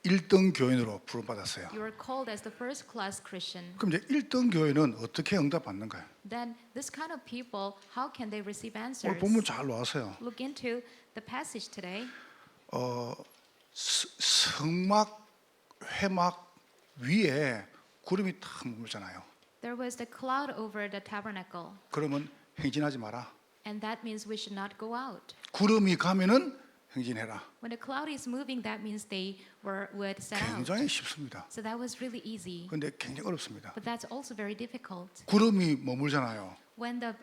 1등 교인으로 부름받았어요. You are called as the first class Christian. 그럼 이제 1등 교인은 어떻게 응답받는가요? Then this kind of people, how can they receive 오늘 answers? 본문 잘 놓았어요. Look into the passage today. 성막 회막 위에 구름이 탁 머물잖아요. There was the cloud over the tabernacle, 그러면 행진하지 마라. and that means we should not go out. 구름이 가면은 행진해라. When the cloud is moving, that means they would set out. 굉장히 쉽습니다. So that was really easy. 근데 굉장히 어렵습니다. But that's also very difficult. 구름이 머물잖아요. When the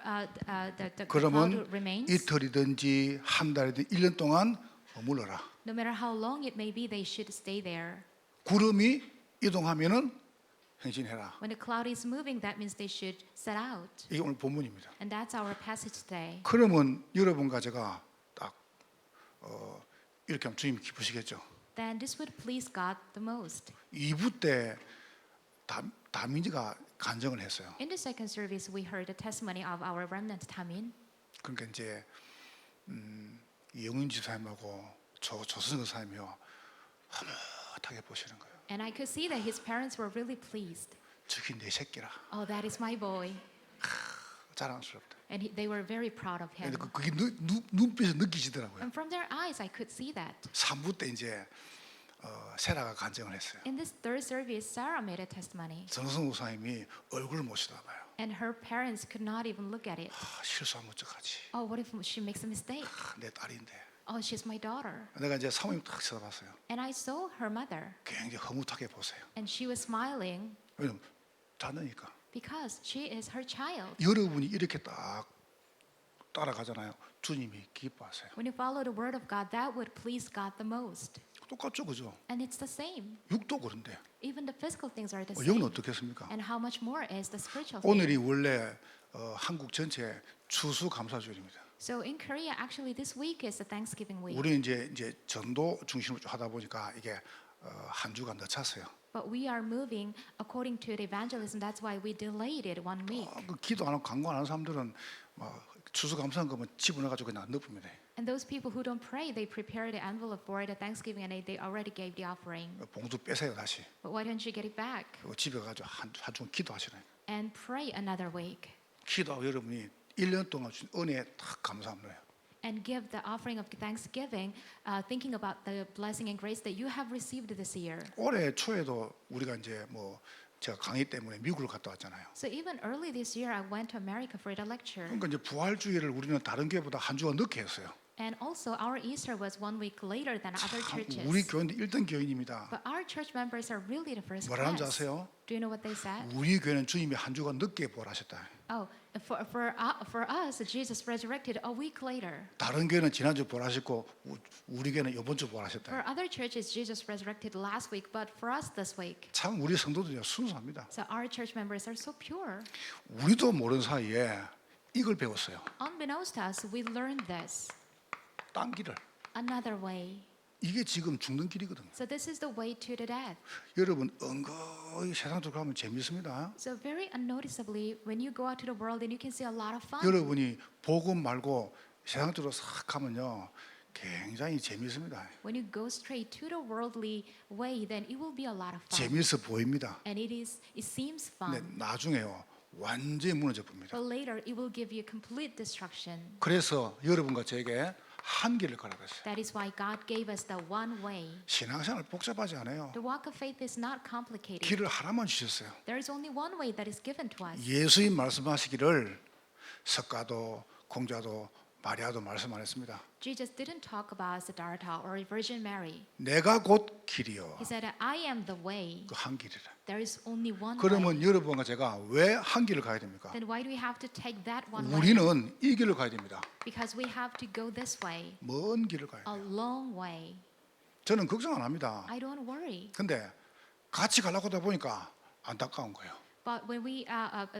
그러면 cloud remains, 이틀이든지 한 달이든 1년 동안 머물러라. no matter how long it may be, they should stay there. 구름이 이동하면은 행진해라. When the cloud is moving, that means they should set out. 이게 오늘 본문입니다. And that's our passage today. 그러면 여러분과 제가 딱 이렇게 하면 주님이 기쁘시겠죠. Then this would please God the most. 2부 때 다민이가 간증을 했어요. In the second service, we heard the testimony of our remnant Tamin. 그러니까 이제 영윤 집사님하고 조선석 사님이요 흐뭇하게 보시는 거예요. And I could see that his parents were really pleased. 저기 내 새끼라. Oh, that is my boy. 자랑스럽다. And they were very proud of him. 근데 그게 눈빛에 느끼시더라고요. And from their eyes, I could see that. 3부 때 이제 세라가 간증을 했어요. In this third service, Sarah made a testimony. 정성 목사님이 얼굴을 못 쳐다봐요. And her parents could not even look at it. 실수하면 어떡하지? Oh, what if she makes a mistake? 내 딸인데. Oh, she's my daughter. 내가 이제 사모님 딱 쳐다봤어요. And I saw her mother. 굉장히 흐뭇하게 보세요. And she was smiling 왜냐면 자녀니까. because she is her child. 여러분이 이렇게 딱 따라가잖아요. 주님이 기뻐하세요. When you follow the word of God, that would please God the most. 똑같죠, 그죠? And it's the same. 육도 그런데 Even the physical things are the 영은 same. 어떻겠습니까? And how much more is the spiritual thing? 오늘이 원래 한국 전체 추수감사주일입니다. So in Korea, actually, this week is the Thanksgiving week. 우리 이제 전도 중심으로 하다 보니까 이게 한 주가 늦췄어요. But we are moving according to the evangelism. That's why we delayed it 1 week. 그 기도 안 하고 간구 안 하는 사람들은 추수감사한 거면 집어넣어가지고 그냥 넣습니다. And those people who don't pray, they prepare the envelope for the Thanksgiving and they already gave the offering. 봉투 빼세요 다시. But why don't you get it back 그리고 집에 가지고 한 주 기도하시라요. and pray another week 기도하고 여러분이 1년 동안 주신 은혜에 탁 감사합니다. and give the offering of Thanksgiving, thinking about the blessing and grace that you have received this year. 올해 초에도 우리가 이제 제가 강의 때문에 미국을 갔다 왔잖아요. So even early this year, I went to America for a lecture. 그러니까 이제 부활주의를 우리는 다른 교회보다 한 주가 늦게 했어요. And also, our Easter was 1 week later than other churches. 우리 교회는 1등 교인입니다. But our church members are really the first 뭐라는지 class. 아세요? Do you know what they said? 우리 교회는 주님이 한 주가 늦게 부활하셨다. Oh, for us, Jesus resurrected a week later. 다른 교회는 지난주 부활하셨고 우리 교회는 이번 주 For 부활하셨다. other churches, Jesus resurrected last week, but for us this week. 참 우리 성도들이 순수합니다. So our church members are so pure. 우리도 모르는 사이에 이걸 배웠어요. Unbeknownst to us, we learned this. 딴 길을. Another way. 이게 지금 죽는 길이거든요. So this is the way to the death. 여러분 은근히 세상 쪽으로 가면 재밌습니다. So very unnoticeably, when you go out to the world, then you can see a lot of fun. 여러분이 복음 말고 세상 쪽으로 싹 가면요 굉장히 재밌습니다. When you go straight to the worldly way, then it will be a lot of fun. 재미있어 보입니다. And it seems 근데 fun. 나중에요 완전히 무너져 봅니다. But later, it will give you complete destruction. 그래서 여러분과 저에게 한 길을 가라고 했어요. That is why God gave us the one way. 신앙생활 복잡하지 않아요. The walk of faith is not complicated. 길을 하나만 주셨어요. There is only one way that is given to us. 예수님 말씀하시기를 석가도 공자도 마리아도 말씀 안 했습니다. Jesus didn't talk about Siddhartha or Virgin Mary. 내가 곧 길이요. He said, I am the way. 그 한 길이라. There is only one way. 그러면 여러분과 제가 왜 한 길을 가야 됩니까? Then why do we have to take that one way? 우리는 이 길을 가야 됩니다. Because we have to go this way, 먼 길을 가야 a 돼요. long way. 저는 걱정 안 합니다. I don't worry. 근데 같이 가려고 하다 보니까 안타까운 거예요. But when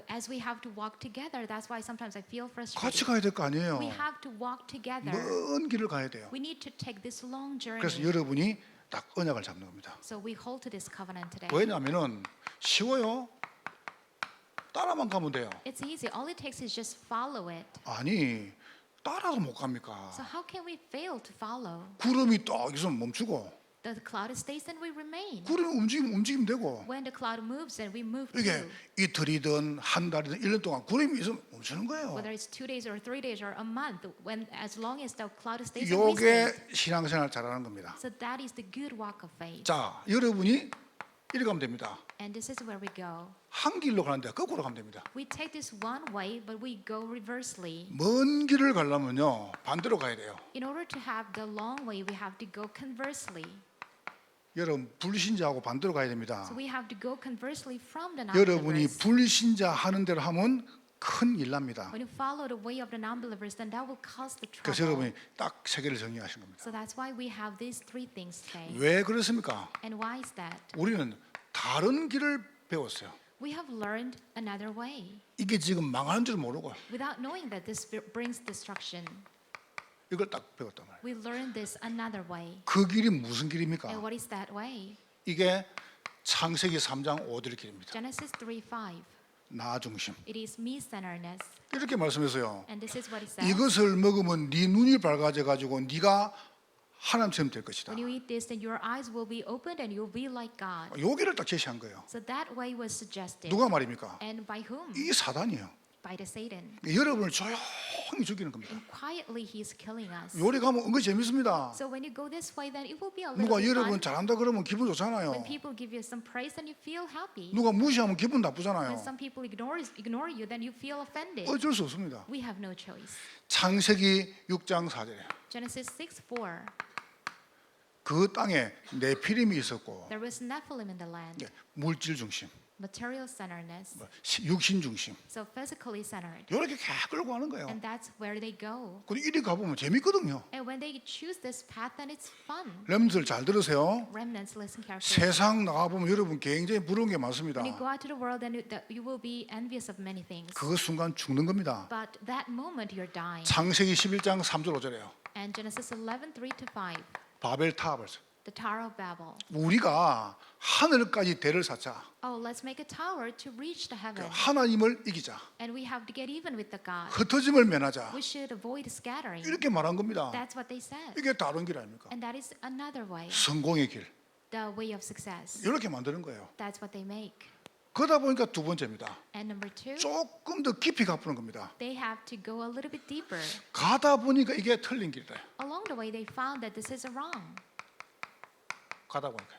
as we have to walk together, that's why sometimes I feel 같이 frustrated. 가야 될 거 아니에요. We have to walk together. 먼 길을 가야 돼요. We need to take this long 그래서 journey. 여러분이 딱 언약을 잡는 겁니다. So we hold to this covenant today. 왜냐하면은 쉬워요. 따라만 가면 돼요. It's easy. All it takes is just follow it. 아니 따라도 못 갑니까? So how can we fail to follow? 구름이 딱 있으면 멈추고 The cloud stays and we remain. 구름이 움직이면 되고 When the cloud moves and we move 이게 too. 이틀이든 한 달이든 1년 동안 구름이 있으면 멈추는 거예요. Whether it's 2 days or 3 days or a month, when as long as the cloud stays and we stay. 요게 신앙생활 잘하는 겁니다. So that is the good walk of faith. 자, 여러분이 이리 가면 됩니다. And this is where we go. 한 길로 가는데 거꾸로 가면 됩니다. We take this one way, but we go reversely. 먼 길을 가려면요 반대로 가야 돼요. In order to have the long way, we have to go conversely. 여러분 불신자하고 반대로 가야 됩니다. So we have to go conversely from the 여러분이 non-believers. 불신자 하는 대로 하면 큰일 납니다. When you follow the way of the non-believers, then that will cause the 그래서 trouble. 여러분이 딱 세 개를 정리하신 겁니다. So that's why we have these three things today. 왜 그렇습니까? And why is that? 우리는 다른 길을 배웠어요. We have learned another way 이게 지금 망하는 줄 모르고 without knowing that this brings destruction. 이걸 딱 배웠단 말이에요. We learned this another way. 그 길이 무슨 길입니까? And what is that way? 이게 창세기 3장 5절 길입니다. Genesis 3:5. 나 중심. It is me-centeredness. 이렇게 말씀해서요. And this is what it says. 이것을 먹으면 네 눈이 밝아져 가지고 네가 하나님처럼 될 것이다. When you eat this, then your eyes will be opened and you'll be like God. 여기를 딱 제시한 거예요. So that way was suggested. 누가 말입니까? And by whom? 이 사단이에요. By the Satan. 여러분을 조용히 죽이는 겁니다. And quietly he's killing us. 요리 가면 은근 재밌습니다. So when you go this way, then it will be a little 누가 bit 여러분 fun. 잘한다 그러면 기분 좋잖아요. When people give you some praise, then you feel happy. 누가 무시하면 기분 나쁘잖아요. When some people ignore you, then you feel offended. 어쩔 수 없습니다. We have no choice. 창세기 6장 4절에 Genesis 6:4. 그 땅에 네피림이 있었고 There was Nephilim in the land. 물질 중심, Material centeredness. 육신 중심 So physically centered. 이렇게 끌고 가는 거예요. And that's where they go. 근데 이리 가보면 재밌거든요. And when they choose this path, then it's fun. 렘들 잘 들으세요. Remnants, listen carefully. 세상 나가보면 여러분 굉장히 부러운 게 많습니다. When you go out to the world, then you will be envious of many things. 그 순간 죽는 겁니다. But that moment, you're dying. 창세기 11장 3절 5절에요. And Genesis 11:3-5, 바벨 타워를 the Tower of Babel. 우리가 하늘까지 대를 쌓자. Oh, let's make a tower to reach the heaven. 하나님을 이기자. And we have to get even with the God. 흩어짐을 면하자. We should avoid scattering. 이렇게 말한 겁니다. That's what they said. 이게 다른 길 아닙니까? And that is another way, 성공의 길. the way of success. 이렇게 만드는 거예요. That's what they make. 그러다 보니까 두 번째입니다. And number two, 조금 더 깊이 가보는 겁니다. they have to go a little bit deeper. 가다 보니까 이게 틀린 길이다. Along the way, they found that this is wrong. 가다 보니까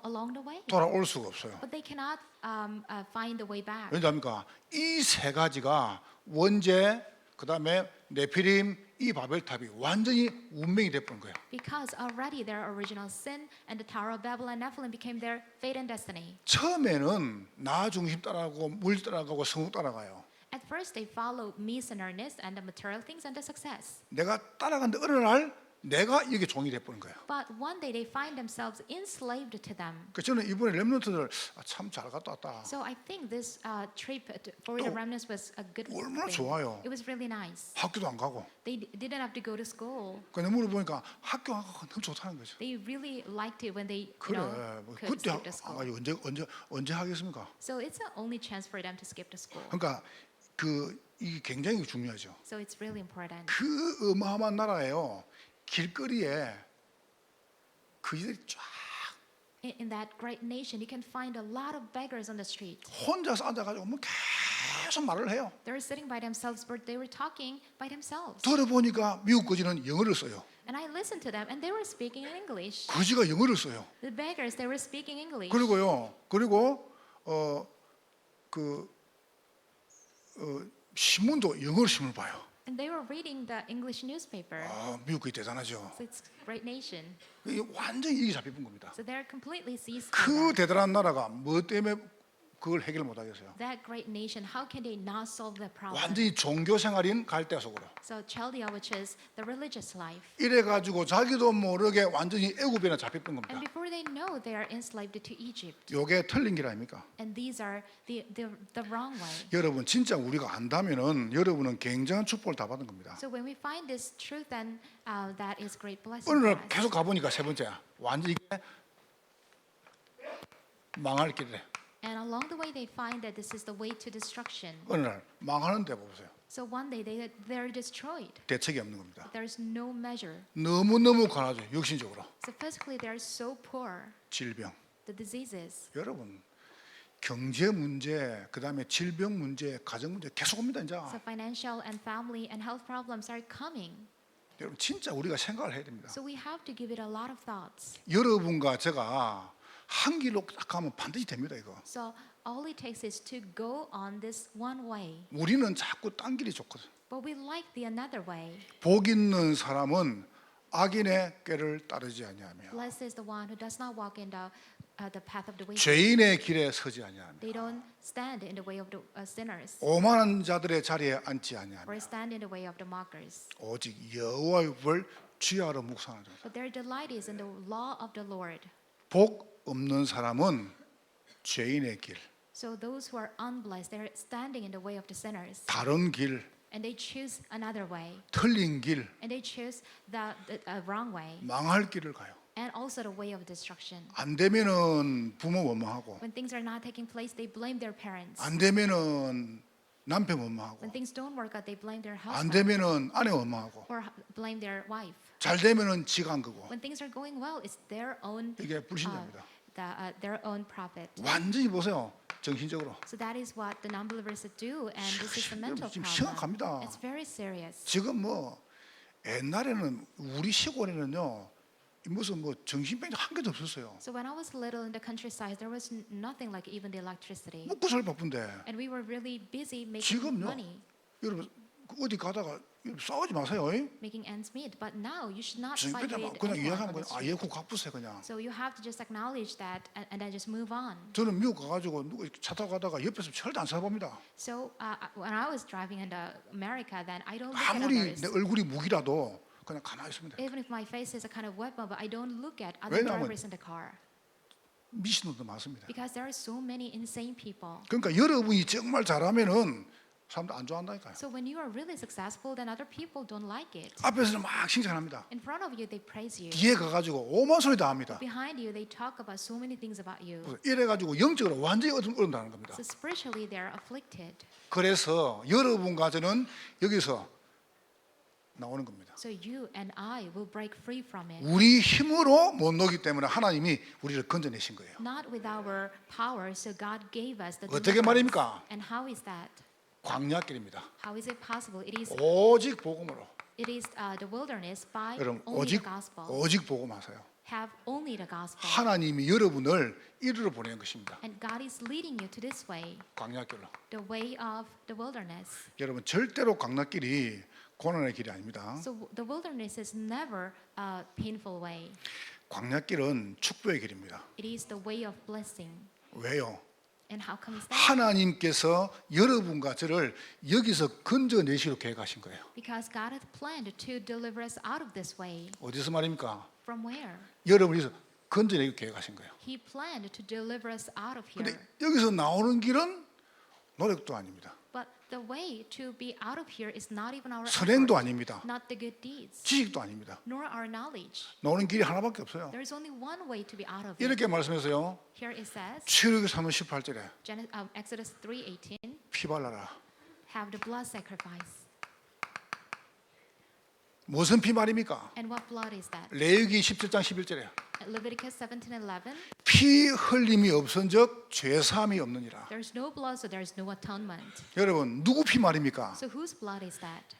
Along the way. 돌아올 수가 없어요. But they cannot find the way back. 왜냐합니까? 이 세 가지가 원죄, 그 다음에 네피림, 이 바벨탑이 완전히 운명이 돼버린 거예요. Because already their original sin and the Tower of Babel and Nephilim became their fate and destiny. 처음에는 나 중심 따라가고 물 따라가고 성공 따라가요. At first, they followed me-centeredness and the material things and the success. 내가 따라갔는데 어느 날 내가 이게 종이 돼버린 거예요. But one day they find themselves enslaved to them. 그 저는 이번에 렘넌트들 참 잘 갔다 왔다. So I think this trip for the remnants was a good 얼마나 thing. 좋아요. It was really nice. 학교도 안 가고. They didn't have to go to school. 그냥 물어보니까 학교 안 가고 너무 좋다는 거죠. They really liked it when they 그래, 뭐 could 그때 skip the school. 언제 하겠습니까? So it's the only chance for them to skip the school. 그러니까 이게 굉장히 중요하죠. So it's really important. 그 어마어마한 나라에요. 길거리에 그들이 쫙 In that great nation, you can find a lot of beggars on the street. 혼자서 앉아가지고 뭐 계속 말을 해요. They were sitting by themselves, but they were talking by themselves. 들어보니까 미국 거지는 영어를 써요. And I listened to them, and they were speaking in English. 거지가 영어를 써요. The beggars, they were speaking English. 그리고 신문도 영어로 신문을 봐요. And they were reading the English newspaper. 미국이 대단하죠. So it's a great nation. 이게 완전히 이게 잡혀본 겁니다. So they're completely seized by 그 that. 대단한 나라가 뭐 때문에 그걸 해결 못 하겠어요? That great nation, how can they not solve the problem? 완전히 종교 생활인 갈대 속으로. So Chaldea, which is the religious life. 이래 가지고 자기도 모르게 완전히 애굽에나 잡혔던 겁니다. And before they know, they are enslaved to Egypt. 요게 틀린 길 아닙니까? And these are the wrong way. 여러분 진짜 우리가 안다면은 여러분은 굉장한 축복을 다 받은 겁니다. So when we find this truth, then that is great blessing 어느 for 날 us. 계속 가보니까 세 번째 완전히 이게 망할 길이래. And along the way, they find that this is the way to destruction. 어느 날 망하는 데 보세요. So one day they're destroyed. 대책이 없는 겁니다. There's no measure. 너무너무 가난하죠. 육신적으로. So physically they're so poor. 질병. The diseases. 여러분 경제 문제, 그다음에 질병 문제, 가정 문제 계속 옵니다. 이제. So financial and family and health problems are coming. 여러분 진짜 우리가 생각을 해야 됩니다. So we have to give it a lot of thoughts. 여러분과 제가 한 길로 딱 가면 반드시 됩니다. 이거. So all it takes is to go on this one way. 우리는 자꾸 딴 길이 좋거든. But we like the another way. 복 있는 사람은 악인의 꾀를 따르지 아니하며 Blessed is the one who does not walk in the path of the wicked. 죄인의 길에 서지 아니하며 They don't stand in the way of the sinners 오만한 자들의 자리에 앉지 아니하며 or stand in the way of the mockers. 오직 여호와의 법을 주야로 묵상하는 자. But their delight is in the law of the Lord. 복 없는 사람은 죄인의 길, So those who are unblessed, they're standing in the way of the sinners. 다른 길, And they choose another way. 틀린 길, And they choose the wrong way. 망할 길을 가요. And also the way of destruction. 안 되면은 부모 원망하고, When things are not taking place, they blame their parents. 안 되면은 남편 원망하고, When things don't work out, they blame their 안 husband 되면은 아내 원망하고, or blame their wife. 잘 되면은 지가 안 그고. When things are going well, it's their own 이게 불신자입니다. their own profit. 완전히 보세요. 정신적으로. So that is what the non-believers do, and this is a mental 지금 problem. 심각합니다. It's very serious. 지금 뭐 옛날에는 우리 시골에는요 무슨 뭐 정신병이 한 개도 없었어요. So when I was little in the countryside, there was nothing like even the electricity, 먹고 살 바쁜데 and we were really busy making 지금요 money, 여러분 어디 가다가 싸우지 마세요. making ends meet. But now you should not fight 정신병이 with 그냥 anyone 이야기하면 on the 그냥 street. 그 갚으세요 그냥. So you have to just acknowledge that and then just move on. 저는 미국 가가지고 누구 차 타고 가다가 옆에서 절대 안 쳐다봅니다. So when I was driving in America, then I don't look at 아무리 others. 내 얼굴이 무기라도 그냥 가만히 있습니다. Even if my face is a kind of weapon, but I don't look at other 왜냐하면 drivers in the car 미신놈도 많습니다. because there are so many insane people. 그러니까 여러분이 정말 잘하면은 사람들 안 좋아한다니까요. So when you are really successful, then other people don't like it. 앞에서는 막 칭찬합니다. In front of you, they praise you. 뒤에 가가지고 오만 소리 다 합니다. Behind you, they talk about so many things about you. 이래가지고 영적으로 완전히 얻는다는 겁니다. So spiritually, they are afflicted. 그래서 여러분과 저는 여기서 나오는 겁니다. So you and I will break free from it. 우리 힘으로 못 놓기 때문에 하나님이 우리를 건져내신 거예요. Not with our power, so God gave us the 어떻게 deliverance. 말입니까? And how is that? 광야길입니다. How is it possible? 오직 복음으로. It is the wilderness by 여러분 only the 오직 gospel. 오직 복음하세요. Have only the gospel. 하나님이 여러분을 이리로 보낸 것입니다. And God is leading you to this way, 광야길로. the way of the wilderness. 여러분 절대로 광야길이 고난의 길이 아닙니다. So the wilderness is never a painful way. 광야길은 축복의 길입니다. It is the way of blessing. 왜요? And how comes that? 하나님께서 여러분과 저를 여기서 건져내시기로 계획하신 거예요. Because God hath planned to deliver us out of this way. 어디서 말입니까? From where? 여러분이 건져내기로 계획하신 거예요. He planned to deliver us out of 근데 here. 여기서 나오는 길은 노력도 아닙니다. But the way to be out of here is not even our 선행도 effort, 아닙니다. not the good deeds, 지식도 아닙니다. nor our knowledge. 나오는 길이 하나밖에 없어요. There is only one way to be out of it. 이렇게 말씀해서요. Here it says, 출애굽기 3장 18절에 Exodus 3:18, 피 발라라. have the blood sacrifice. 무슨 피 말입니까? And what blood is that? 레위기 17장 11절에 Leviticus 17:11, 피 흘림이 없은즉 죄 사함이 없느니라. there's no blood, so there's no atonement. 여러분 누구 피 말입니까? So whose blood is that?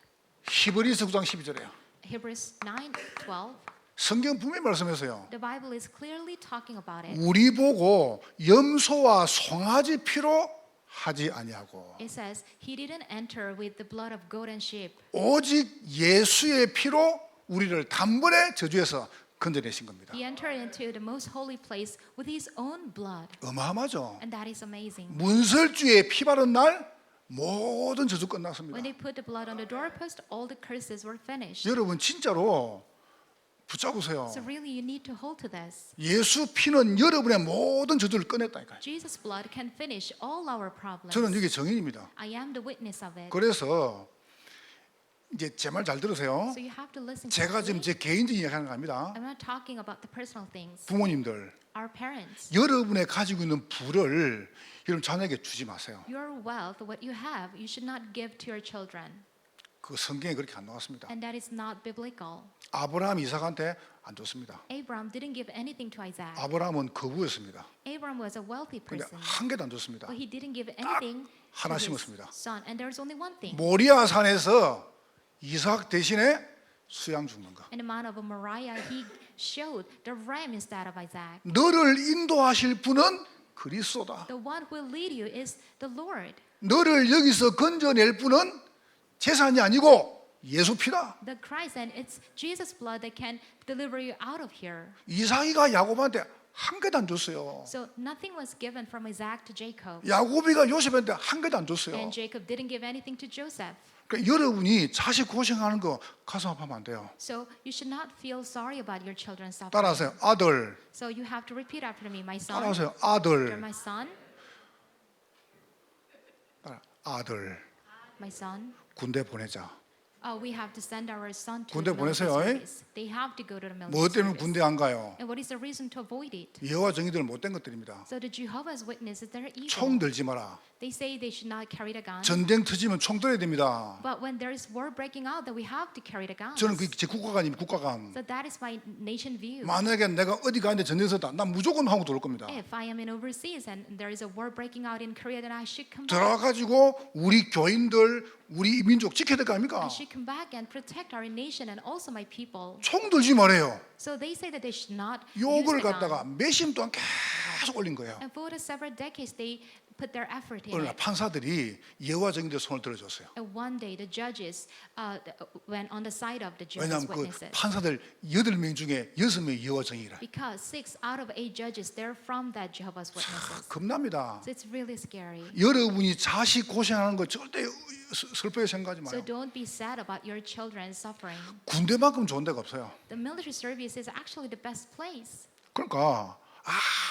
히브리서 9장 12절에요. Hebrews 9:12. 성경 분명히 말씀해서요. The Bible is clearly talking about it. 우리 보고 염소와 송아지 피로 하지 아니하고 It says he didn't enter with the blood of goat and sheep, 오직 예수의 피로 우리를 단번에 저주에서 건져내신 겁니다. he entered into the most holy place with his own blood. 어마어마하죠. And that is amazing. 문설주에 피 바른 날 모든 저주 끝났습니다. When they put the blood on the doorpost, all the curses were finished. 여러분 진짜로 붙잡으세요. So really you need to hold to this. 예수 피는 여러분의 모든 저주를 꺼냈다니까요. Jesus' blood can finish all our problems. 저는 이게 정인입니다. I am the witness of it. 그래서 이제 제 말 잘 들으세요. So you have to listen 제가 지금 carefully. 제 개인적인 이야기하는 겁니다. I'm not talking about the personal things. 부모님들 our parents. 여러분의 가지고 있는 부를 여러분 자녀에게 주지 마세요. Your wealth, what you have, you should not give to your children. 그 성경에 그렇게 안 나왔습니다. And that is not biblical. 아브라함 이삭한테 안 줬습니다. Abraham didn't give anything to Isaac. 아브라함은 거부였습니다. Abraham was a wealthy 근데 person, 한 개도 안 줬습니다. but he didn't give anything 하나 to his 심었습니다. son. And there's only one thing. 모리아 산에서 이삭 대신에 수양 죽는 거. In the Mount of Moriah, he showed the ram instead of Isaac. 너를 인도하실 분은 그리스도다. The one who will lead you is the Lord. 너를 여기서 건져낼 분은 재산이 아니고 예수 피다. The Christ, and it's Jesus' blood that can deliver you out of here. 이삭이가 야곱한테 한 개도 안 줬어요. So nothing was given from Isaac to Jacob. 야곱이가 요셉한테 한 개도 안 줬어요. And Jacob didn't give anything to Joseph. 그러니까 여러분이 자식 고생하는 거 가슴 아파하면 안 돼요. So you should not feel sorry about your children's suffering. 따라하세요. 아들. So you have to repeat after me. My son, 따라하세요. you're 아들. my son, 아들. my son. 군대 보내자. We have to send our son to 군대 the military 보내세요, service. They have to go to the military 뭐 때문에 service. 군대 안 가요? And what is the reason to avoid it? 여호와 정의들은 못된 것들입니다. So the Jehovah's Witnesses, they're 총 evil. 들지 마라. They say they should not carry the gun. 전쟁 터지면 총 들어야 됩니다. But when there is war breaking out, that we have to carry the guns. 저는 그게 제 국가관입니다. 국가관. So that is my nation view. 만약에 내가 어디 가는데 전쟁에서다, 난 무조건 한국 들어올 겁니다. If I am in overseas and there is a war breaking out in Korea, then I should come back. 들어가가지고 우리 교인들, 우리 민족 지켜야 될 거 아닙니까? I should come back and protect our nation and also my people. 총 들지 말아요. So they say that they should not use 욕을 the gun. 갖다가 몇십 동안 계속 올린 거예요. And for the several decades, they put their effort in 어느 날 it. 판사들이 여호와 정의들 손을 들어줬어요. And one day, the judges went on the side of the Jehovah's 왜냐하면 그 Witnesses. 판사들 8명 중에 6명이 여호와 정의라. Because 6 out of 8 judges, they're from that Jehovah's Witnesses. 겁납니다. So it's really scary. 여러분이 자식 고생하는 거 절대 슬프게 생각하지 So 마요. don't be sad about your children's suffering. 군대만큼 좋은 데가 없어요. The military service is actually the best place. 그러니까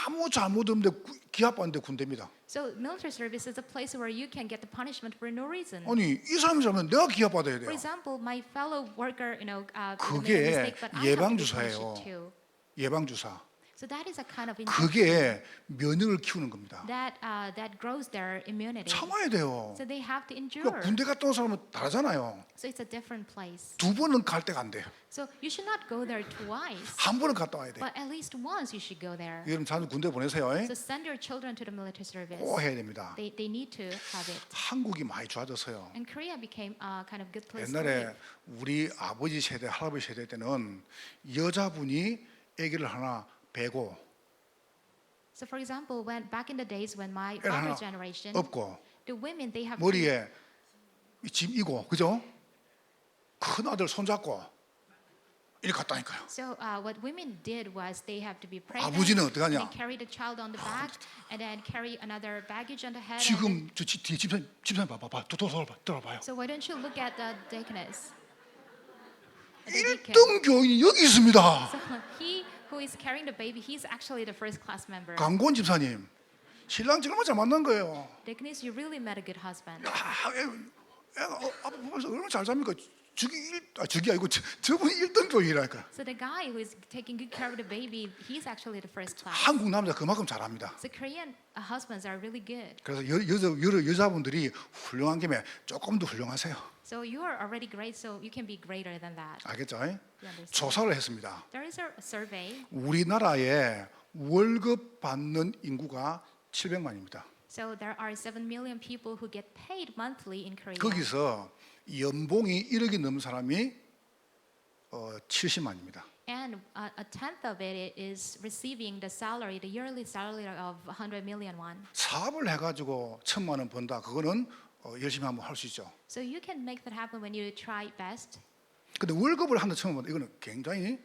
아무 잘못 없는데 기합하는데 군대입니다. So military service is a place where you can get the punishment for no reason. 아니 이 사람이 잘하면 내가 기합받아야 For 돼요. example, my fellow worker, made a 그게 mistake, but I have to be 예방주사예요. punished too. 예방주사. So that is a kind of injection 그게 면역을 키우는 겁니다. that grows their immunity. 참아야 돼요. So they have to endure. 그러니까 군대 갔다 온 사람은 다르잖아요. So it's a different place. 두 번은 갈 때가 안 돼요. So you should not go there twice, 한 번은 갔다 와야 돼. but at least once you should go there. 여러분 자녀 군대 보내세요. So send your children to the military service. 꼭 해야 됩니다. They need to have it. 한국이 많이 좋아졌어요. And Korea became a kind of good place to 옛날에 live. 우리 아버지 세대, 할아버지 세대 때는 여자분이 아기를 하나 베고 So for example, when back in the days when my 애를 하나 father generation, 업고 the women they have 머리에 짐 이고 그죠? 큰 아들 손잡고 이렇게 갔다니까요. So what women did was they have to be pregnant, 아버지는 and 어떡하냐? then carry the child on the back, and then carry another baggage on the head. and 지금 저 뒤에 집사님 봐봐, 돌아봐요. then- so why don't you look at the deaconess? The deacon. 1등 교인이 여기 있습니다. So he who is carrying the baby, he's actually the first class member. 강곤 집사님, 신랑 정말 잘 만난 거예요. Deaconess, you really met a good husband. 애가 아빠 보면서 얼마나 잘 삽니까? 저기 아니고 저분이 1등 교인이라니까. So the guy who is taking good care of the baby, he's actually the first class. 한국 남자 그만큼 잘합니다. So Korean husbands are really good. 그래서 여자분들이 훌륭한 김에 조금 더 훌륭하세요. So you are already great, so you can be greater than that. 알겠죠? You understand? 조사를 했습니다. There is a survey. 우리나라에 월급 받는 인구가 700만입니다. So there are 7 million people who get paid monthly in Korea. 거기서 연봉이 1억이 넘는 사람이 70만입니다. And a tenth of it is receiving the salary, the yearly salary of 100 million won. 사업을 해가지고 1,000만 원 번다. 그거는 열심히 한번 할 수 있죠. So you can make that happen when you try best. 근데 월급을 한다 1,000만 원 이거는 굉장히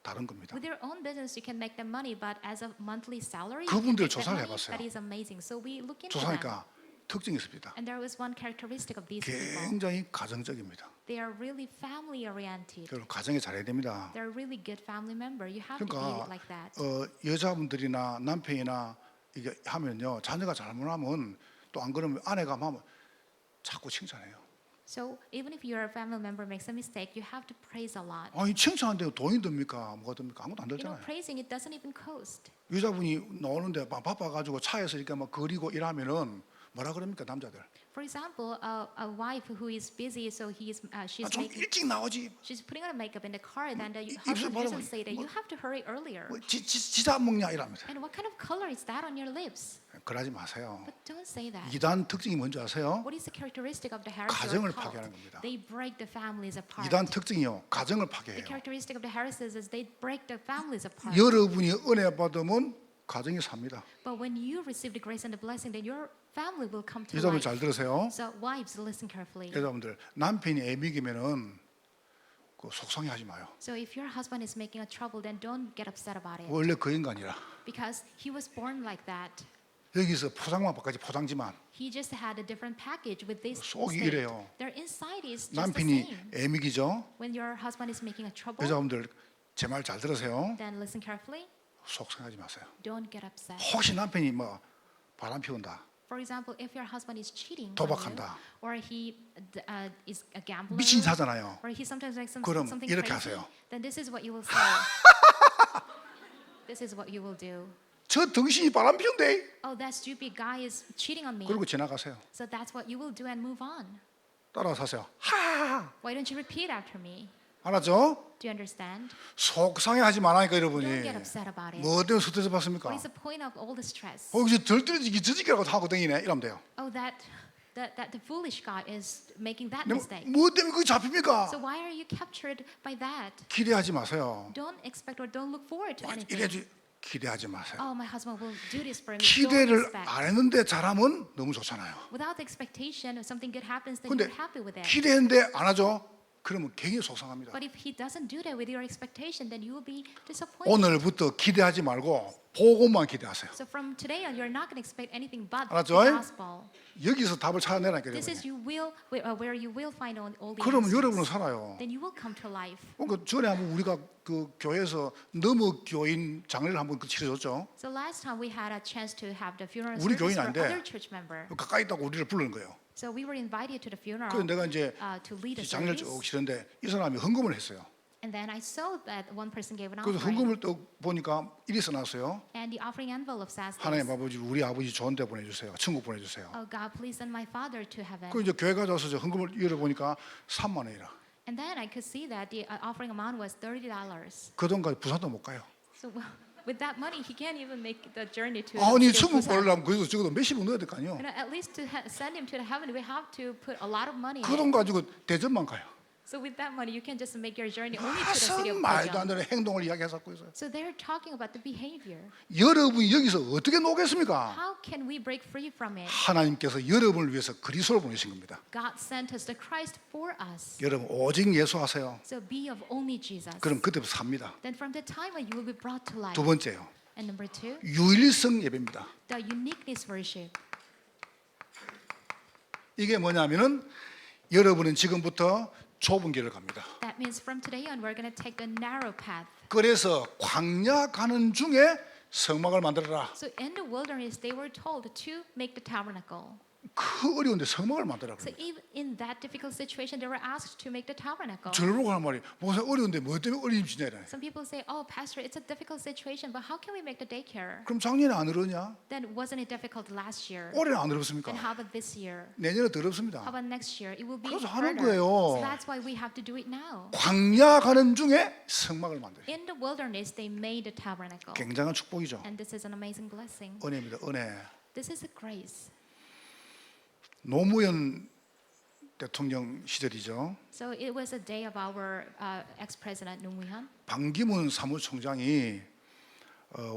다른 겁니다. With your own business, you can make the money, but as a monthly salary, 그분들 you can make that 조사를 money. 해봤어요. That is amazing. So we look into them. 조사하니까 특징이 있습니다. And there was one characteristic of these people. 굉장히 가정적입니다. They are really family oriented. 여러분 가정에 잘해야 됩니다. They're really good family member. You have to be 그러니까 like that. 여자분들이나 남편이나 이게 하면요 자녀가 잘못하면 또 안 그러면 아내가 하면 자꾸 칭찬해요. So even if your family member makes a mistake, you have to praise a lot. 아니 칭찬한데 돈이 듭니까? 뭐가 듭니까? 아무것도 안 You know, 들잖아요. praising it doesn't even cost. 여자분이 나오는데 막 바빠가지고 차에서 이렇게 막 거리고 이러면은 뭐라 그럽니까 남자들? For example, a wife who is busy, so she's 좀 making, 일찍 나오지. she's putting on makeup in the car, then the 입술 husband 바르고 doesn't say that you have to hurry earlier. 뭐 지자 먹냐 이러면서. And what kind of color is that on your lips? 그러지 마세요. But don't say that. 이단 특징이 뭔지 아세요? What is the characteristic of the Harris 가정을 cult? 파괴하는 겁니다. They break the families apart. 이단 특징이요. 가정을 The 파괴해요. characteristic of the Harrises is they break the families apart. 여러분이 은혜 받으면 가정이 삽니다. But when you receive the grace and the blessing, then your family will come to 여자분 life. 잘 들으세요. So wives, listen carefully. 여자분들 남편이 애미기면은 그 속상해하지 마요. So if your husband is making a trouble, then don't get upset about it. 원래 그 인간이라. Because he was born like that. 여기서 포장만 바꿔지 포장지만 He just had a different package with this 속이 state. 이래요. Their inside is just the 남편이 same. 애미기죠. When your husband is making a trouble, 여자분들 제 말 잘 들으세요. then listen carefully. 속상하지 마세요. Don't get upset. 혹시 남편이 뭐 바람 피운다, For example, if your husband is cheating on 도박한다. you, or he is a gambler, 미친 사잖아요. or he sometimes makes 그럼 something 이렇게 crazy, 하세요. then this is what you will say. This is what you will do. 저 등신이 바람 피운대. Oh, that stupid guy is cheating on me. 그리고 지나가세요. So that's what you will do and move on. 따라서 하세요. 하하하. Why don't you repeat after me? 알았죠? Do you understand? 속상해하지 말라니까 여러분이. Don't get upset about it. 뭐 때문에 스트레스 받습니까? What is the point of all the stress? 거기서 덜 떨어지기 저지기라고 하고 댕기네. 이러면 돼요. Oh, that the foolish guy is making that 근데 mistake. 뭐 때문에 그게 잡힙니까? So why are you captured by that? 기대하지 마세요. Don't expect or don't look forward to anything. 이래지 기대하지 마세요. Oh, my husband will do this for me. Don't 기대를 expect. 안 했는데 잘하면 너무 좋잖아요. Without the expectation if something good happens, then 근데 you're happy with it. 기대했는데 안 하죠? 그러면 굉장히 속상합니다. But if he doesn't do that with your expectation, then you will be disappointed. 오늘부터 기대하지 말고 복음만 기대하세요. So from today on, you're not going to expect anything but 알았죠? the gospel. 여기서 답을 찾아내라니까요. This is where you will find all the 그러면 여러분은 answers. 살아요. Then you will come to life. 그 전에 한번 우리가 그 교회에서 너무 교인 장례를 한번 치러줬죠. So last time we had a chance to have the funeral 우리 service 교인 for 아닌데 other church member. 가까이 있다고 우리를 부르는 거예요. So we were invited to the funeral 그래서 내가 이제 to lead a 장례를 service. 쭉 치는데 이 사람이 헌금을 했어요. And then I saw that one person gave an 그래서 offering. 헌금을 또 보니까 이리 써놨어요. And the offering envelope says 하나님 this. 아버지 우리 아버지 좋은 데 보내주세요. 천국 보내주세요. Oh God, please send my father to heaven. 그 이제 교회 가져와서 저 헌금을 열어보니까 3만 원이라. And then I could see that the offering amount was $30. 그 돈까지 부산도 못 가요. So with that money, he can't even make the journey to 아니 to 천국 Busan. 보내려면 그래도 적어도 몇십억 넣어야 될 거 아니에요. You know, at least to send him to the heaven, we have to put a lot of money. 그 in 돈 it. 가지고 대전만 가요. So with that money, you can just make your journey only to the 와서 city of 말도 안 Daejeon. 되는 행동을 이야기해서 있어요. So they're talking about the behavior. 여러분이 여기서 어떻게 녹겠습니까? How can we break free from it? 하나님께서 여러분을 위해서 그리스도를 보내신 겁니다. God sent us the Christ for us. 여러분 오직 예수 하세요. So be of only Jesus. 그럼 그때부터 삽니다. Then from the time when you will be brought to life. 두 번째요. And number two, 유일성 예배입니다. the uniqueness worship. 이게 뭐냐면은 여러분은 지금부터 좁은 길을 갑니다. That means from today on, we're going to take the narrow path. 그래서 광야 가는 중에 성막을 만들어라. So in the wilderness, they were told to make the tabernacle. 그 어려운데 성막을 만들어라. So even in that difficult situation, they were asked to make the tabernacle. 저를 보고 하는 말이 무슨 어려운데 뭐 때문에 어려움이냐 이래. Some people say, "Oh, Pastor, it's a difficult situation, but how can we make the daycare?" 그럼 작년에 안 어려냐? Then wasn't it difficult last year? 올해는 안 어렵습니까? Then how about this year? 내년에 더 어렵습니다. How about next year? It will be 그래서 harder. 하는 거예요. So that's why we have to do it now. 광야 가는 중에 성막을 만들어요. In the wilderness, they made a tabernacle, 굉장한 축복이죠. and this is an amazing blessing. 은혜입니다. 은혜. This is a grace. 노무현 대통령 시절이죠. So it was a day of our ex-president Roh Moo-hyun. 반기문 사무총장이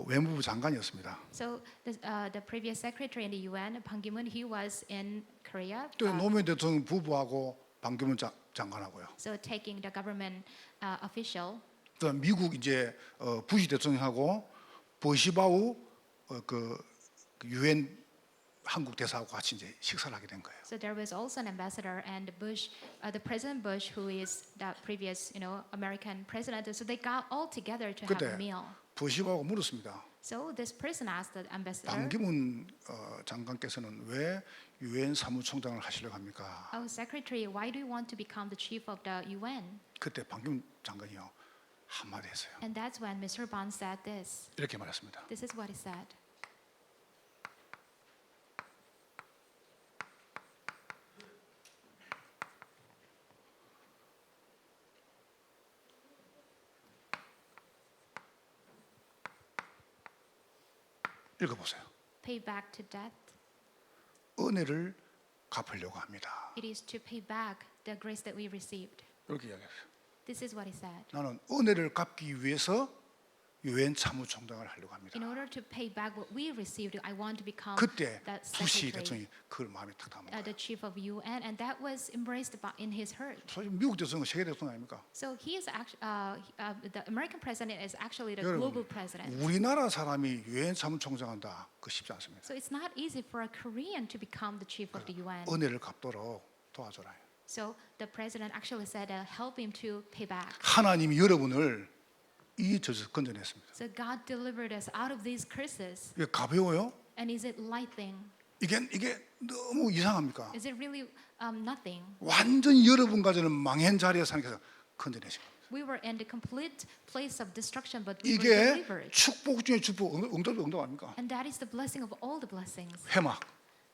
외무부 장관이었습니다. So the previous secretary in the UN, Bang Ki-moon, he was in Korea. 또 노무현 대통령 부부하고 반기문 장관하고요. So taking the government official. 또 미국 이제 부시 대통령하고 버시바우 그 유엔 한국 대사하고 같이 이제 식사를 하게 된 거예요. So there was also an ambassador and Bush, the President Bush, who is the previous, American president. So they got all together to have a 그때 meal. 버시바우가 물었습니다. So this person asked the ambassador, 반기문 장관께서는 왜 유엔 사무총장을 하시려고 합니까? "Oh, Secretary, why do you want to become the chief of the UN?" 그때 반기문 장관이요 한마디 했어요. And that's when Mr. Ban said this. 이렇게 말했습니다. This is what he said. 읽어보세요. Pay back to death. 은혜를 갚으려고 합니다. It is to pay back the grace that we received. 이렇게 이야기했어요. This is what he said. 나는 은혜를 갚기 위해서 유엔 사무총장을 하려고 합니다. In order to pay back what we received, I want to become 그때 the 부시 secretary, 대통령이 그걸 마음에 탁 담은 거예요. the chief of UN, and that was embraced in his heart. 사실 미국 대통령은 세계 대통령 아닙니까? So he is actually the American president is actually the 여러분, global president. 우리나라 사람이 유엔 사무총장 한다. 그거 쉽지 않습니다. So it's not easy for a Korean to become the chief of the UN. 은혜를 갚도록 도와줘라. So the president actually said, help him to pay back. 하나님이 여러분을 이 저주에서 건져냈습니다. So God delivered us out of these curses. 이게 가벼워요? And is it light thing? 이게 너무 이상합니까? Is it really nothing? 완전히 여러분 가지는 망한 자리에 사니까 건져내신 겁니다. We were in the complete place of destruction, but we were 이게 delivered. 축복 중에 축복, 응답 아닙니까? And that is the blessing of all the blessings. 회막,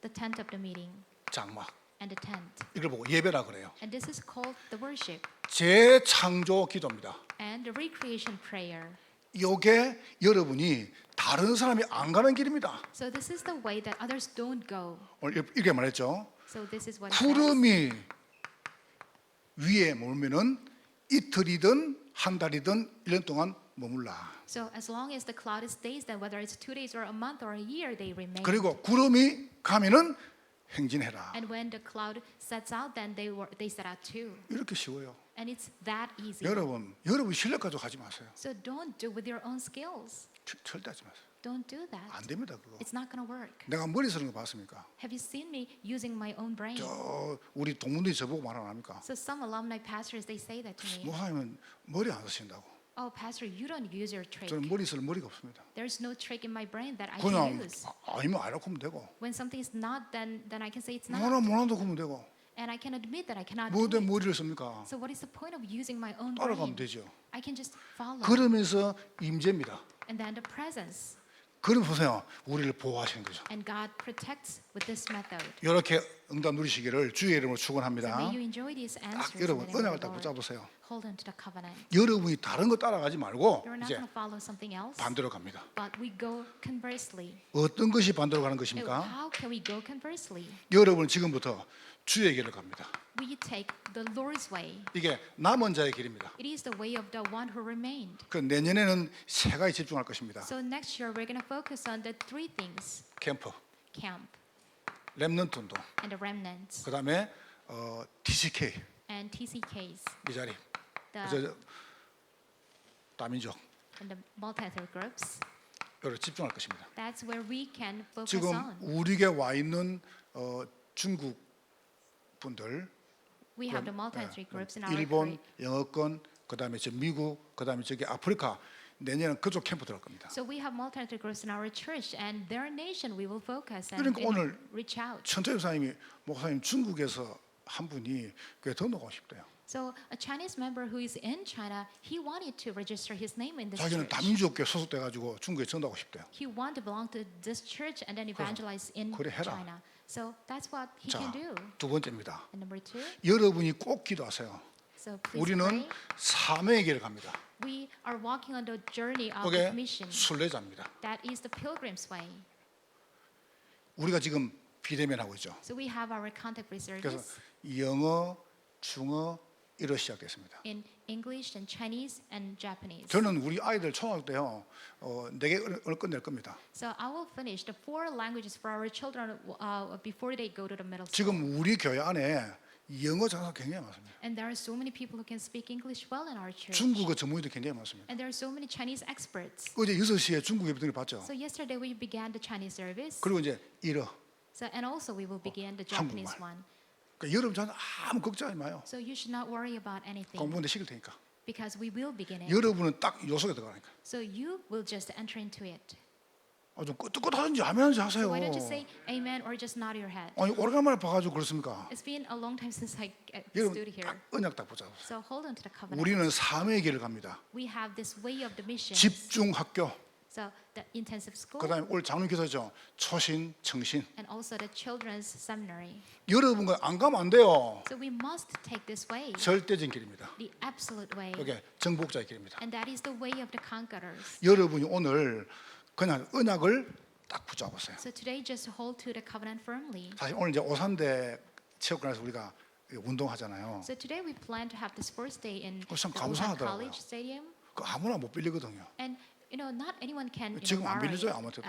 The tent of the meeting 장막 and the tent. 이걸 보고 예배라 그래요. And this is called the worship 재창조 기도입니다. and the recreation prayer. 이게 여러분이 다른 사람이 안 가는 길입니다. So this is the way that others don't go. 오늘 이렇게 말했죠. So this is what it says. 구름이 위에 머물면은 이틀이든 한 달이든 1년 동안 머물라. So as long as the cloud stays, then whether it's 2 days or a month or a year, they remain. 그리고 구름이 가면은 행진해라. And when the cloud sets out, then they set out too. 이렇게 쉬워요. And it's that easy. 여러분 실력 가지고 하지 마세요. So don't do with your own skills. 절대 하지 마세요. Don't do that. 안 됩니다 그거. It's not going to work. 내가 머리 쓰는 거 봤습니까? Have you seen me using my own brain? 저 우리 동문들이 저보고 말 안 합니까? So some alumni pastors, they say that to me. 목사님은 머리 안 쓰신다고. Oh, pastor, you don't use your trick. 저는 머리 쓸 머리가 없습니다. There's no trick in my brain that I 그냥 can use. 아니면 아니라고 하면 되고 When something is not, then I can say it's not. 뭐나도 하면 되고 And I can admit that I cannot 뭐 do 때문에 it. 머리를 씁니까? So what is the point of using my own 따라가면 brain? 되죠. I can just follow. 그러면서 임재입니다. And then the presence. 그럼 보세요. 우리를 보호하시는 거죠. And God protects with this method. 이렇게 응답 누리시기를 주의 이름으로 So 축원합니다. may you enjoy these 딱 answers. in 여러분 the name 언약을 of 딱 the Lord. 붙잡으세요. Hold on to the covenant. 여러분이 다른 거 따라가지 말고 You're not 이제 going to follow something else, 반대로 갑니다. but we go conversely. 어떤 것이 반대로 가는 So 것입니까? how can we go conversely? 여러분 지금부터 주의 길을 갑니다. We take the Lord's way. 이게 남은 자의 길입니다. It is the way of the one who remained. 그 내년에는 세 가지 집중할 것입니다. So next year we're going to focus on the 3 things: 캠프, camp 렘넌트 운동, and the remnants 그다음에 TCK and TCKs, 이 자리, the 다민족 and the multi-ethnic groups. 여기 집중할 것입니다. That's where we can focus 지금 on. 우리에게 와 있는 중국 분들, We have the multi-ethnic groups in our 일본 country. 영어권, 그다음에 저 미국, 그다음에 저기 아프리카 내년은 그쪽 캠프 들어갈 겁니다. So we have multi-ethnic groups in our church, and their nation we will focus and 그러니까 오늘 reach out. 천태 목사님이 목사님 중국에서 한 분이 교회 등록하고 싶대요. So a Chinese member who is in China, he wanted to register his name in this 자기는 church. 다민족교회 소속돼 가지고 중국에 전도하고 싶대요. He wanted to belong to this church and then evangelize in 그래 해라. China. So that's what he 자, can do. 두 번째입니다. And number 2, 여러분이 꼭 기도하세요. so please 우리는 pray. 사명의 길을 갑니다. We are walking on the journey of 그게 mission. 순례자입니다. That is the pilgrim's way. 우리가 지금 비대면 하고 있죠. So we have our contemporary 그래서 service 영어, 중어 이로 시작됐습니다. in English and Chinese and Japanese. 저는 우리 아이들 초등학교 때요 4개 언어 끝낼 겁니다. So I will finish the 4 languages for our children before they go to the middle school. 지금 우리 교회 안에 영어 장사 굉장히 많습니다. And there are so many people who can speak English well in our church. 중국어 전문의도 굉장히 많습니다. And there are so many Chinese experts. 어제 6시에 중국 예배드리 봤죠. So yesterday we began the Chinese service. 그리고 이제 일어. So and also we will begin the Japanese 한국말. one. 그러니까 여러분 저는 아무 걱정하지 마요. So you should not worry about anything 공부는 시킬 테니까. because we will begin it. 여러분은 딱 요 속에 들어가니까. So you will just enter into it. 좀 끄떡끄떡하든지 하면서 하세요. So why don't you say amen or just nod your head? 아니 오래간만에 봐가지고 그렇습니까? It's been a long time since I 여러분 stood here. 딱 언약 딱 보자. So hold on to the covenant. 우리는 삶의 길을 갑니다. We have this way of the mission. 집중 학교. So the intensive school 그다음에 오늘 장로님 기도죠. 초신, 청신. and also the children's seminary. 여러분과 안 가면 안 돼요. So we must take this way, 절대적인 길입니다. the absolute way. 이게 정복자의 길입니다. And that is the way of the conquerors. 여러분이 오늘 그냥 언약을 딱 붙잡으세요. So today just hold to the covenant firmly. 사실 오늘 이제 오산대 체육관에서 우리가 운동하잖아요. So today we plan to have the sports day in 참 the Osan 감사하더라고요. College Stadium. 그 아무나 못 빌리거든요. And not anyone can 지금 안 borrow 빌려줘요, it. 아무한테도.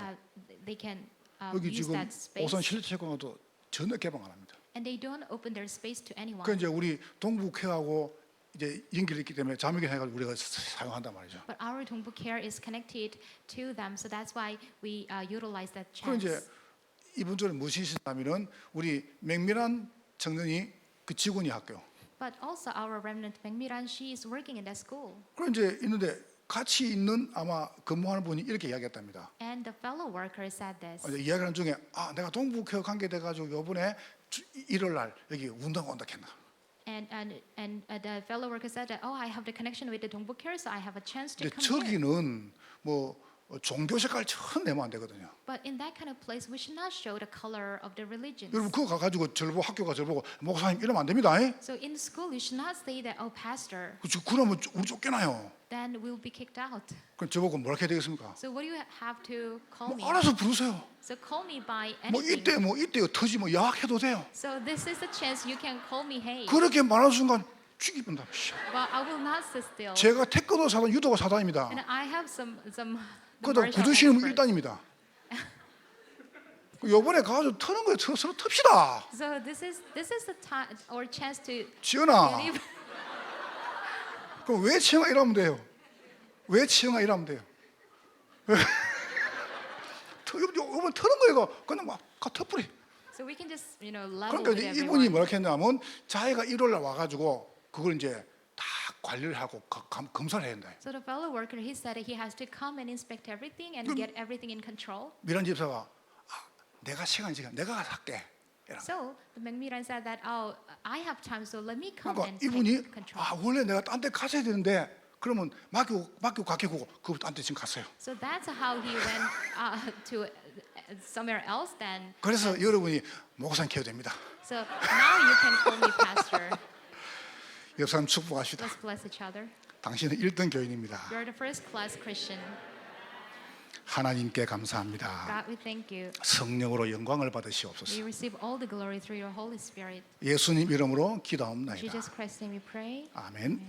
They can 여기 use 지금 that space. 오산 실내체육관도 전혀 개방 안 합니다. And they don't open their space to anyone. 그 이제 우리 동북회하고 이제 연결이 있기 때문에 자매교회 해가지고 우리가 사용한단 말이죠. But our Dongbu Care is connected to them, so that's why we utilize that 그럼 chance. 이제 이분들은 무엇이 있냐면은 우리 맹밀한 청년이 그 직원이 학교. But also our remnant Mengmiran, she is working in that school. 그럼 이제 있는데 같이 있는 아마 근무하는 분이 이렇게 이야기했답니다. And the fellow worker said this. 이제 이야기하는 중에 내가 동북회 관계돼 가지고 이번에 일요일 날 여기 운동 온다 했나. And the fellow worker said that, I have the connection with the Dongbu Care, so I have a chance to 근데 come here. 저기는 뭐 종교 색깔 전 내면 안 되거든요. But in that kind of place, we should not show the color of the religions. 여러분 그거 가가지고 저를 보고 학교가 저를 보고 목사님 이러면 안 됩니다. So in school, you should not say that, pastor. 그러면 우리 쫓겨나요. Then we'll be kicked out. 그럼 저보고 뭐라 해야 되겠습니까? So what do you have to call me? 알아서 부르세요. So call me by 뭐 anything. 이때 터지 뭐 야학해도 돼요. So this is the chance you can call me hey. 그렇게 말하는 순간 죽이본다. But I will not sit still. 제가 태권도 사단, 유도가 사단입니다. And I have some 그러다 martial 구두신은 experts. 1단입니다. 요번에 가서 터는 거예요. 서로 틉시다. So this is the time or chance to 지연아. get even. 그럼 왜 치영아 이러면 돼요? 왜 치영아 이러면 돼요? 요번 터는 거예요. 그냥 막 터뿌리. So we can just level 그러니까 with 이제 이분이 everyone. 뭐라 했냐면 자기가 일요일 날 와가지고 그걸 이제 다 관리를 하고 검사를 해야 된다. So the fellow worker, he said he has to come and inspect everything and get everything in control. 미란 집사가 내가 시간 내가 가서 할게. 이런. So the Mengmiran said that, I have time, so let me come 그러니까 and 이분이 take control. 원래 내가 딴 데 가셔야 되는데 그러면 맡기고 가게고 그 딴 데 지금 갔어요. So that's how he went to somewhere else then. 그래서 여러분이 목사님 켜야 됩니다. So now you can call me pastor. 옆 사람 축복하시다. Let's bless each other. 당신은 1등 교인입니다. You're the first class Christian. 하나님께 감사합니다. God, we thank you. 성령으로 영광을 받으시옵소서. We receive all the glory through your Holy Spirit. 예수님 이름으로 In 기도합니다. Jesus Christ's name we pray. 아멘.